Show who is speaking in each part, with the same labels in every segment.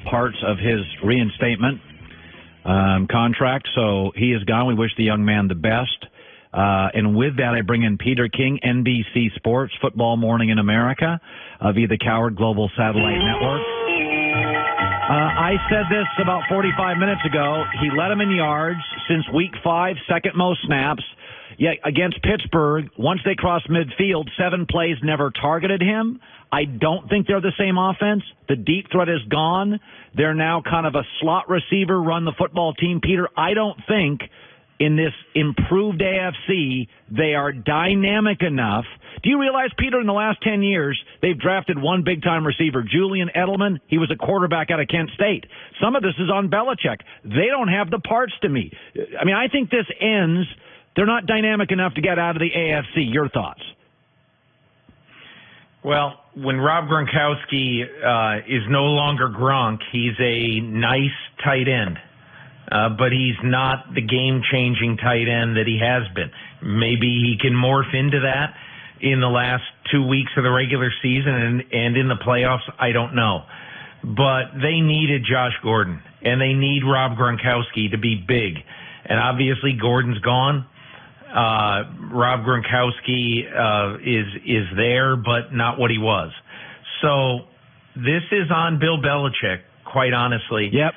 Speaker 1: parts of his reinstatement contract, so he is gone. We wish the young man the best. And with that, I bring in Peter King, NBC Sports, Football Morning in America, via the Cowherd Global Satellite Network. I said this about 45 minutes ago. He led him in yards since week 5, second most snaps. Yet against Pittsburgh, once they crossed midfield, 7 plays never targeted him. I don't think they're the same offense. The deep threat is gone. They're now kind of a slot receiver, run the football team. Peter, I don't think in this improved AFC they are dynamic enough. Do you realize, Peter, in the last 10 years, they've drafted one big-time receiver, Julian Edelman. He was a quarterback out of Kent State. Some of this is on Belichick. They don't have the parts to me. I mean, I think this ends. They're not dynamic enough to get out of the AFC. Your thoughts?
Speaker 2: Well, when Rob Gronkowski is no longer Gronk, he's a nice tight end. But he's not the game-changing tight end that he has been. Maybe he can morph into that in the last 2 weeks of the regular season and in the playoffs. I don't know. But they needed Josh Gordon, and they need Rob Gronkowski to be big. And obviously Gordon's gone. Rob Gronkowski is there, but not what he was. So this is on Bill Belichick, quite honestly.
Speaker 1: Yep.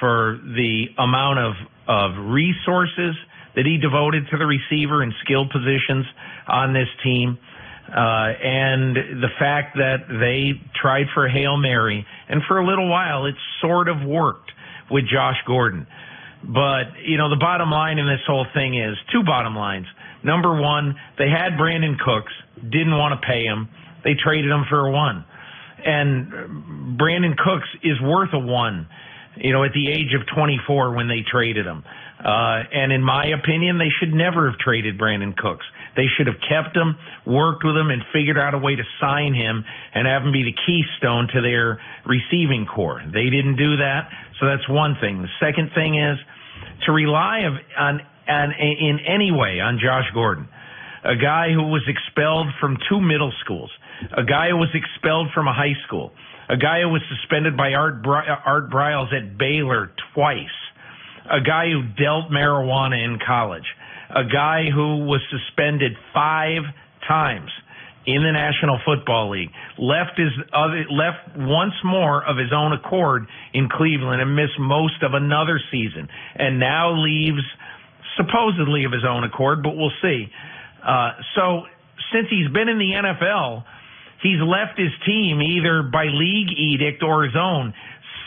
Speaker 2: For the amount of resources that he devoted to the receiver and skill positions on this team, and the fact that they tried for a Hail Mary, and for a little while it sort of worked with Josh Gordon. But, you know, the bottom line in this whole thing is 2 bottom lines. Number one, they had Brandon Cooks, didn't want to pay him. They traded him for a 1. And Brandon Cooks is worth a 1. You know, at the age of 24 when they traded him. And in my opinion, they should never have traded Brandon Cooks. They should have kept him, worked with him, and figured out a way to sign him and have him be the keystone to their receiving core. They didn't do that, so that's one thing. The second thing is to rely on in any way on Josh Gordon, a guy who was expelled from 2 middle schools, a guy who was expelled from a high school, a guy who was suspended by Art Briles at Baylor twice, a guy who dealt marijuana in college, a guy who was suspended 5 times in the National Football League, left once more of his own accord in Cleveland and missed most of another season, and now leaves supposedly of his own accord, but we'll see. So since he's been in the NFL, he's left his team either by league edict or his own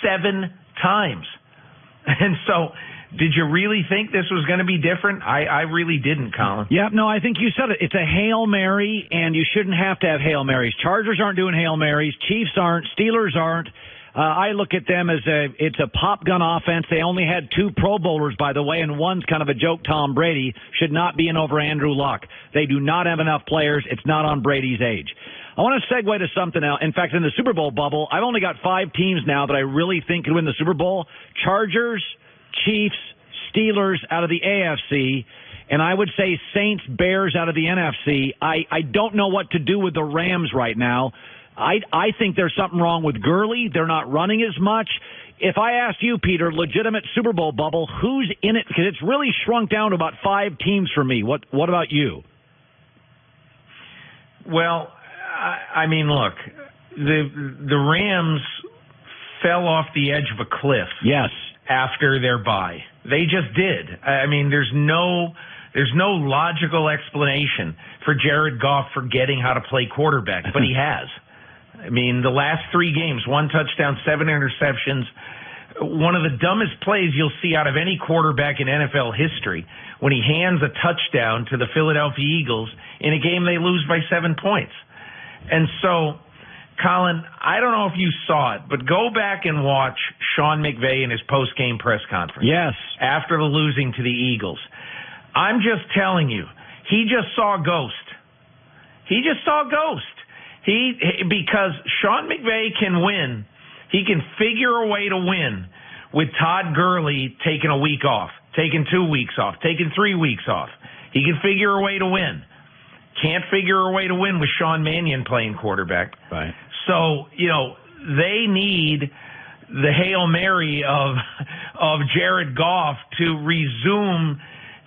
Speaker 2: 7 times. And so, did you really think this was going to be different? I really didn't, Colin.
Speaker 1: Yeah, no, I think you said it. It's a Hail Mary, and you shouldn't have to have Hail Marys. Chargers aren't doing Hail Marys. Chiefs aren't. Steelers aren't. I look at them as it's a pop gun offense. They only had 2 Pro Bowlers, by the way, and one's kind of a joke. Tom Brady should not be in over Andrew Luck. They do not have enough players. It's not on Brady's age. I want to segue to something else. In fact, in the Super Bowl bubble, I've only got 5 teams now that I really think can win the Super Bowl. Chargers, Chiefs, Steelers out of the AFC, and I would say Saints, Bears out of the NFC. I don't know what to do with the Rams right now. I think there's something wrong with Gurley. They're not running as much. If I asked you, Peter, legitimate Super Bowl bubble, who's in it? Because it's really shrunk down to about 5 teams for me. What about you?
Speaker 2: Well, I mean, look, the Rams fell off the edge of a cliff.
Speaker 1: Yes.
Speaker 2: After their bye. They just did. I mean, there's no logical explanation for Jared Goff forgetting how to play quarterback, but he has. I mean, the last 3 games, 1 touchdown, 7 interceptions. One of the dumbest plays you'll see out of any quarterback in NFL history when he hands a touchdown to the Philadelphia Eagles in a game they lose by 7 points. And so, Colin, I don't know if you saw it, but go back and watch Sean McVay in his post-game press conference.
Speaker 1: Yes.
Speaker 2: After the losing to the Eagles. I'm just telling you, he just saw a ghost. He just saw a ghost. Because Sean McVay can win. He can figure a way to win with Todd Gurley taking a week off, taking 2 weeks off, taking 3 weeks off. He can figure a way to win. Can't figure a way to win with Sean Mannion playing quarterback.
Speaker 1: Right.
Speaker 2: So, you know, they need the Hail Mary of Jared Goff to resume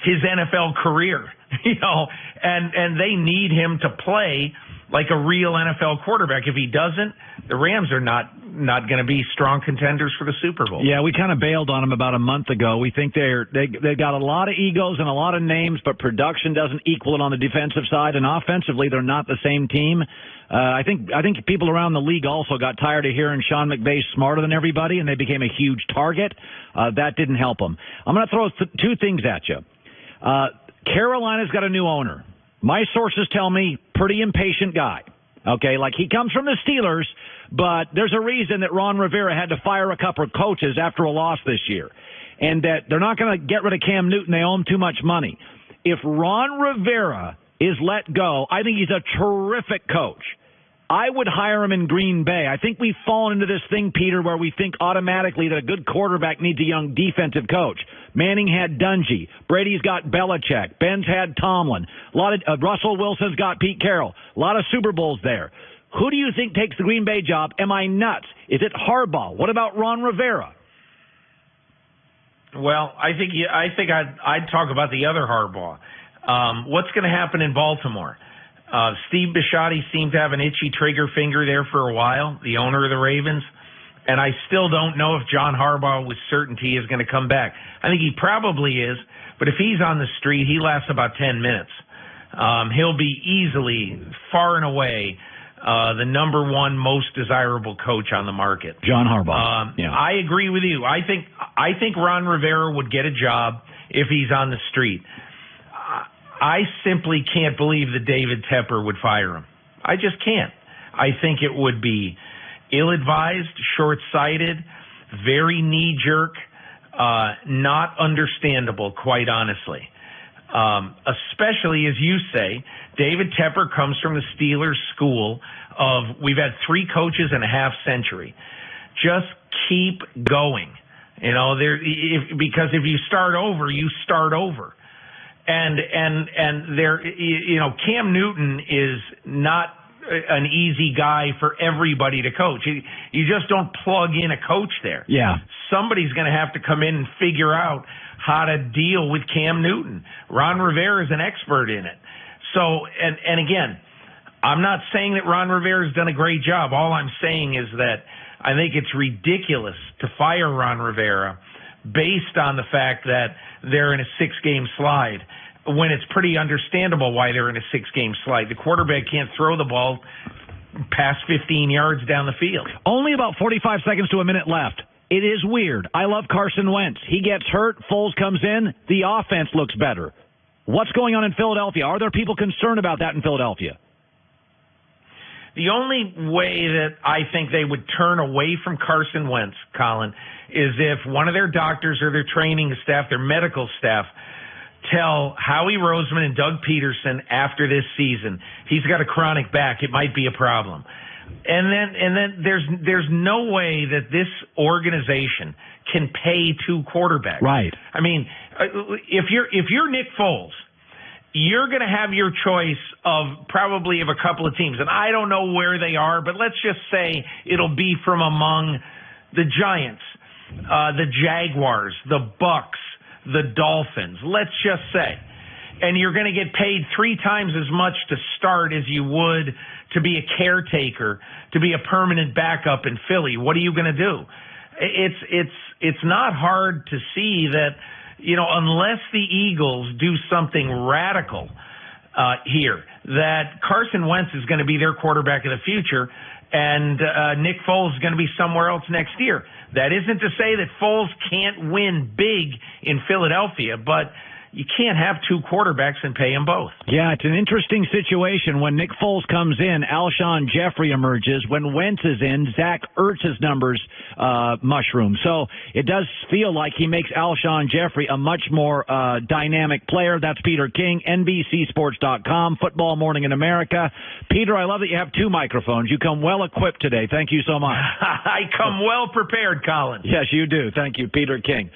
Speaker 2: his NFL career, and they need him to play like a real NFL quarterback. If he doesn't, the Rams are not going to be strong contenders for the Super Bowl.
Speaker 1: Yeah, we kind of bailed on them about a month ago. We think they got a lot of egos and a lot of names, but production doesn't equal it on the defensive side, and offensively they're not the same team. I think people around the league also got tired of hearing Sean McVay's smarter than everybody, and they became a huge target. That didn't help them. I'm going to throw two things at you. Carolina's got a new owner. My sources tell me pretty impatient guy. Okay, like he comes from the Steelers, but there's a reason that Ron Rivera had to fire a couple of coaches after a loss this year, and that they're not going to get rid of Cam Newton. They owe him too much money. If Ron Rivera is let go, I think he's a terrific coach. I would hire him in Green Bay. I think we've fallen into this thing, Peter, where we think automatically that a good quarterback needs a young defensive coach. Manning had Dungy. Brady's got Belichick. Ben's had Tomlin. A lot of Russell Wilson's got Pete Carroll. A lot of Super Bowls there. Who do you think takes the Green Bay job? Am I nuts? Is it Harbaugh? What about Ron Rivera?
Speaker 2: Well, I think I'd talk about the other Harbaugh. What's going to happen in Baltimore? Steve Bisciotti seemed to have an itchy trigger finger there for a while, the owner of the Ravens, and I still don't know if John Harbaugh with certainty is going to come back. I think he probably is, but if he's on the street, he lasts about 10 minutes. He'll be easily, far and away, the number one most desirable coach on the market.
Speaker 1: John Harbaugh. Yeah.
Speaker 2: I agree with you. I think Ron Rivera would get a job if he's on the street. I simply can't believe that David Tepper would fire him. I just can't. I think it would be ill-advised, short-sighted, very knee-jerk, not understandable, quite honestly. Especially, as you say, David Tepper comes from the Steelers school of we've had 3 coaches in a half century. Just keep going. Because if you start over, you start over. And there, Cam Newton is not an easy guy for everybody to coach. You just don't plug in a coach there.
Speaker 1: Yeah.
Speaker 2: Somebody's going to have to come in and figure out how to deal with Cam Newton. Ron Rivera is an expert in it. So, and again, I'm not saying that Ron Rivera has done a great job. All I'm saying is that I think it's ridiculous to fire Ron Rivera based on the fact that they're in a 6-game slide, when it's pretty understandable why they're in a 6-game slide. The quarterback can't throw the ball past 15 yards down the field.
Speaker 1: Only about 45 seconds to a minute left. It is weird. I love Carson Wentz. He gets hurt. Foles comes in. The offense looks better. What's going on in Philadelphia? Are there people concerned about that in Philadelphia?
Speaker 2: The only way that I think they would turn away from Carson Wentz, Colin, is if one of their doctors or their training staff, their medical staff, tell Howie Roseman and Doug Peterson after this season he's got a chronic back, it might be a problem. And then there's no way that this organization can pay 2 quarterbacks.
Speaker 1: Right.
Speaker 2: I mean, if you're Nick Foles, you're going to have your choice of probably of a couple of teams, and I don't know where they are, but let's just say it'll be from among the Giants, the Jaguars, the Bucks, the Dolphins, let's just say. And you're going to get paid 3 times as much to start as you would to be a caretaker, to be a permanent backup in Philly. What are you going to do? It's not hard to see that, unless the Eagles do something radical here, that Carson Wentz is going to be their quarterback of the future, and Nick Foles is going to be somewhere else next year. That isn't to say that Foles can't win big in Philadelphia, but you can't have 2 quarterbacks and pay them both.
Speaker 1: Yeah, it's an interesting situation. When Nick Foles comes in, Alshon Jeffrey emerges. When Wentz is in, Zach Ertz's numbers mushroom. So it does feel like he makes Alshon Jeffrey a much more dynamic player. That's Peter King, NBCSports.com, Football Morning in America. Peter, I love that you have 2 microphones. You come well equipped today. Thank you so much.
Speaker 2: I come well prepared, Colin.
Speaker 1: Yes, you do. Thank you, Peter King.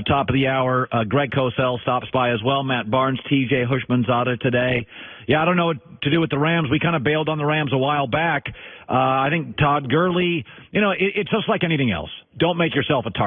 Speaker 1: Top of the hour, Greg Cosell stops by as well. Matt Barnes, TJ Hushmanzada today. Yeah, I don't know what to do with the Rams. We kind of bailed on the Rams a while back. I think Todd Gurley, it's just like anything else. Don't make yourself a target.